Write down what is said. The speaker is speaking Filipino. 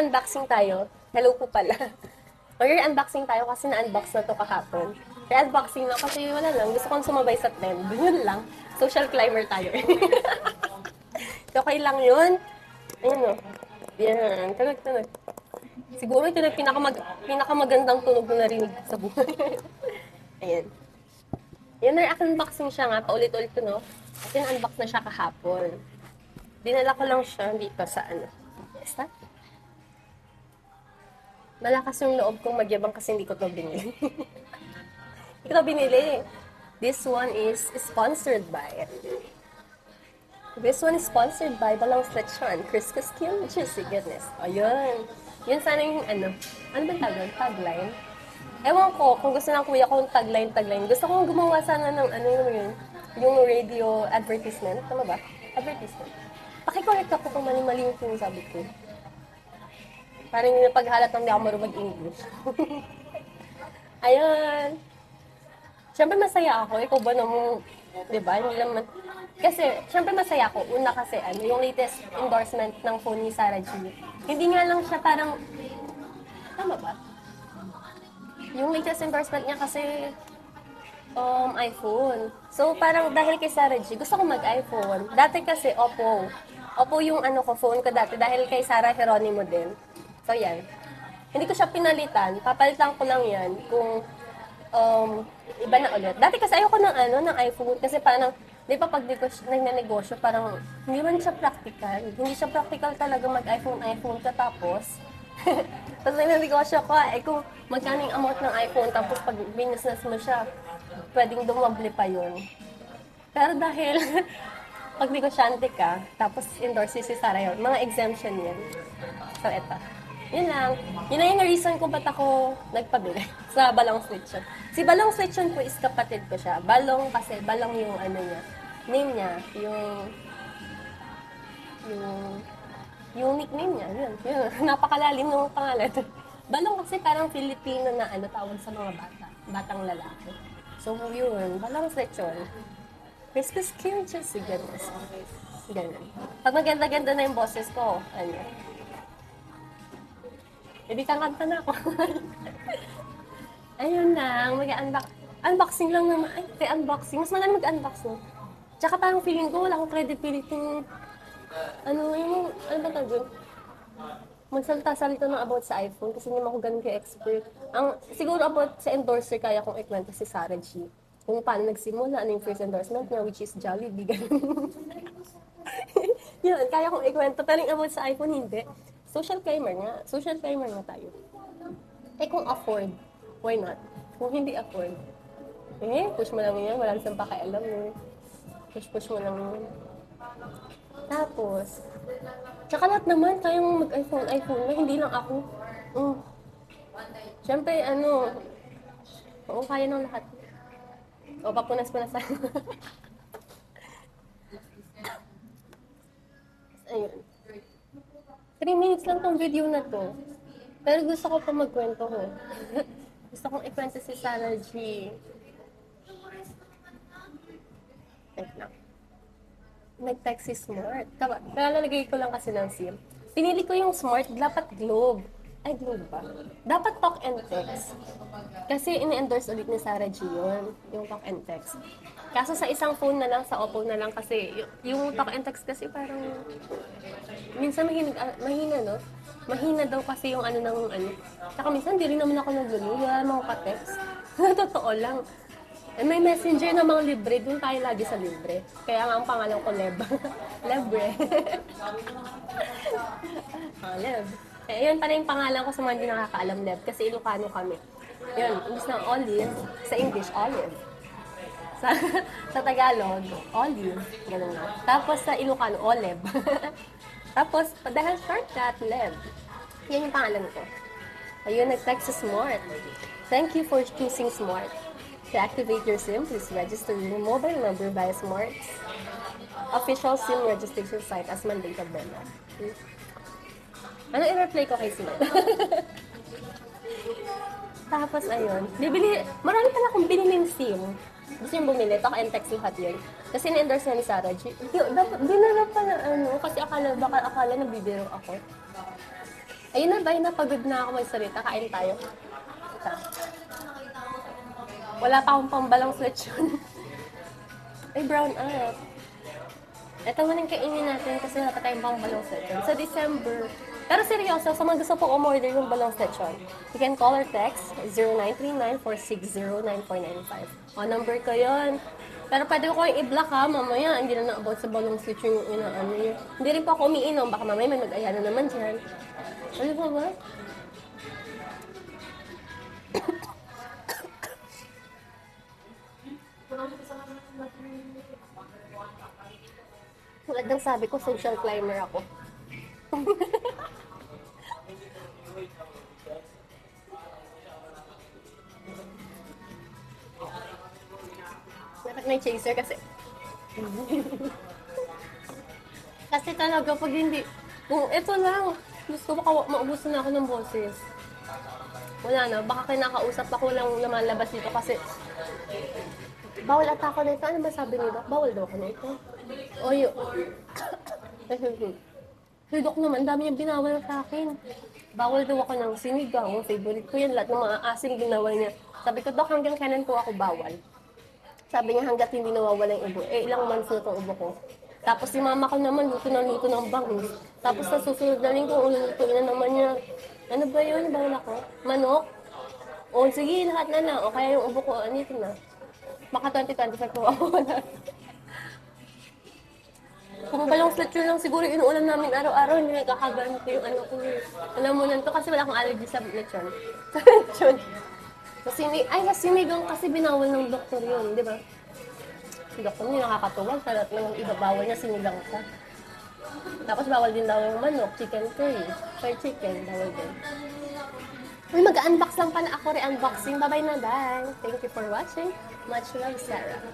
Mag-unboxing tayo. Hello po pala. Mag-unboxing tayo kasi na-unbox na to kahapon. Kaya unboxing lang kasi wala lang. Gusto kong sumabay sa trend. Yun lang. Social climber tayo. Okay lang yun. Ayun o. Yan. Tunog. Siguro ito na pinakamagandang tunog na narinig ko sa buhay. Ayan. Yan na unboxing siya nga. Paulit-ulit ko, no? Kasi na-unbox na siya kahapon. Dinala ko lang siya dito sa ano. Basta? Malakas yung loob kong magyabang kasi hindi ko to binili. Hindi ko to binili. This one is sponsored by Balong Stretchon, Crisco Skin, Juicy Goodness. Ayun. Yun sana yung ano ba tagline? Ewan ko, kung gusto ng kuya ko yung tagline. Gusto kong gumawa sana ng yun, yung radio advertisement. Tama ba? Advertisement. Pakicorrect ako kung mali-mali yung sinasabi ko. Parang yung napaghalat ng hindi ako marunong mag-English. Ayun. Siyempre masaya ako. Ikaw ba naman, di ba? Hindi naman. Kasi, siyempre masaya ako. Una kasi, yung latest endorsement ng phone ni Sarah G. Hindi nga lang siya parang, tama ba? Yung latest endorsement niya kasi, iPhone. So, parang dahil kay Sarah G, gusto ko mag-iPhone. Dati kasi, Oppo. Oppo yung phone ko dati dahil kay Sarah Geronimo din. So, yan. Hindi ko siya pinalitan. Papalitan ko lang yan kung iba na ulit. Dati kasi ayoko ng iPhone kasi parang, di ba pag nagnanegosyo, parang hindi man siya practical. Hindi siya practical talaga mag-iPhone ka tapos. Tapos nagnanegosyo ko, kung magkano yung amount ng iPhone, tapos pag binusiness mo siya, pwedeng dumable pa yun. Pero dahil pag negosyante ka, tapos endorse si Sarah yun, mga exemption yan. So, eto. Yun lang. Yun na yung reason kung ba't ako nagpabili sa Balong Switchon. Si Balong Switchon po is kapatid ko siya. Balong kasi, Balong yung niya. Name niya, yung nickname niya. Yun. Napakalalim ng pangalan. Balong kasi parang Filipino na tawag sa mga bata. Batang lalaki. So, yun. Balong Switchon. Crispy skin, just goodness. Ganun. Pag maganda-ganda na yung boses ko, hindi kakanta na ako. Ayun lang, unboxing lang naman. Unboxing. Mas madami mag-unbox, no? Tsaka parang feeling ko, wala akong credibility ano ba tawag? Magsalita-salita ng about sa iPhone kasi hindi ako ganun ka-expert. Siguro about sa endorser, kaya kong ikwento si Sarah G. Kung paano nagsimula, yung first endorsement niya, which is Jollibee, ganun. Yun, kaya kong ikwento. Pero yung about sa iPhone, hindi. Social climber nga tayo. Kung afford, why not? Kung hindi afford, push mo lang yan, wala nang pakialam push mo lang yun. Tapos, tsaka lahat naman, kaya mong mag-iPhone na, hindi lang ako. Siyempre, oo, kaya ng lahat. O, papunas-punasan. Ayun. 3 minutes lang tong video na to. Pero gusto ko pa magkwento ko. Gusto kong ikwento si Sarah G. Wait lang. Nag-text si Smart. Kalalagay ko lang kasi ng SIM. Pinili ko yung Smart, dapat Globe. Ay, Globe ba? Dapat talk and text. Kasi ini-endorse ulit ni Sarah G yun, yung talk and text. Kaso sa isang phone na lang, sa Oppo na lang kasi, yung talk and text kasi parang, minsan mahina, no? Mahina daw kasi yung Saka minsan, di rin naman ako nagluluyo, wala naman ako ka-text. Totoo lang. May messenger na mga libre, dun tayo lagi sa libre. Kaya nga ang pangalan ko, Leb. Lebre. Leb. Yun pala yung pangalan ko sa mga hindi nakakaalam, Leb, kasi Ilocano kami. Yun, imbis ng Olive, sa English, Olive. Sa Tagalog, Olive. Ganun nga. Tapos sa Ilocano, Oleb. Tapos, dahil shortcut, Leb. Yan yung pangalan ko. Ayun, nag-text sa Smart. Thank you for choosing Smart. To activate your SIM, please register your mobile number via Smart's official SIM registration site as mandated by law. Ano i-reply ko kay Smart? Tapos, ayun. Marami pala akong biniling SIM. Gusto yung bumili, talk and text lahat yun. Kasi na-endorse na ni Sarah G. Dapat, dinala pa na kasi akala nagbibiro ako. Ayun na, pagod na ako magsalita. Kain tayo. Ito. Wala pa akong pambalang lechon. Ay, brown up. Ito man ang kainin natin kasi wala pa tayong pambalang lechon. Sa December. Pero seryoso, sa mga gusto pong umorder yung balong lechon, you can call or text 0939-460-9495. O, number ko yun. Pero pwede ko kayong i-block ha, mamaya. Hindi na na-about sa balong lechon yung inaano nyo. Hindi rin po ako umiinom. Baka mamaya may mag-aya na naman dyan. Ano ba ba? Tulad ng sabi ko, social climber ako. Dapat may chaser kasi. Kasi talaga pag hindi, kung ito lang, gusto ko maubusan na ako ng boses. Wala na, baka kinakausap ako lang lumalabas dito kasi bawal ata ako na ito. Ano ba sabi ni Doc? Bawal daw ako na ito. O yun. Si Doc naman, dami niyang binawal sa akin. Bawal daw ako ng sinigang. Favorite ko yan. Lahat ng mga asim binawal niya. Sabi ko, Doc, hanggang kailan ko ako bawal? Sabi niya, hanggat hindi nawawala yung ubo. Eh, ilang months na itong ubo ko. Tapos si mama ko naman, luto ng bangus. Tapos sa susunod na linggo, ulutuin na naman niya. Ano ba yun? Bawal ako? Manok? O, sige, lahat na lang. O, kaya yung ubo ko, anito na. Baka 2025 ko ako na. Kung balong lechon lang siguro inuulam namin araw-araw, hindi nagkakaganto yung ano ko. Alam mo lang to kasi wala akong allergy sa lechon. Sa lechon. Sa sinigang kasi binawal ng doktor yun, di ba? Si doktor niya nakakatuwag, sa lahat ng iba bawal niya sinigang ka. Tapos bawal din daw yung manok, chicken curry, fried chicken, bawal din. Uy, mag-unbox lang pala ako, re-unboxing. Bye-bye na, bye! Thank you for watching. Much love, Sarah.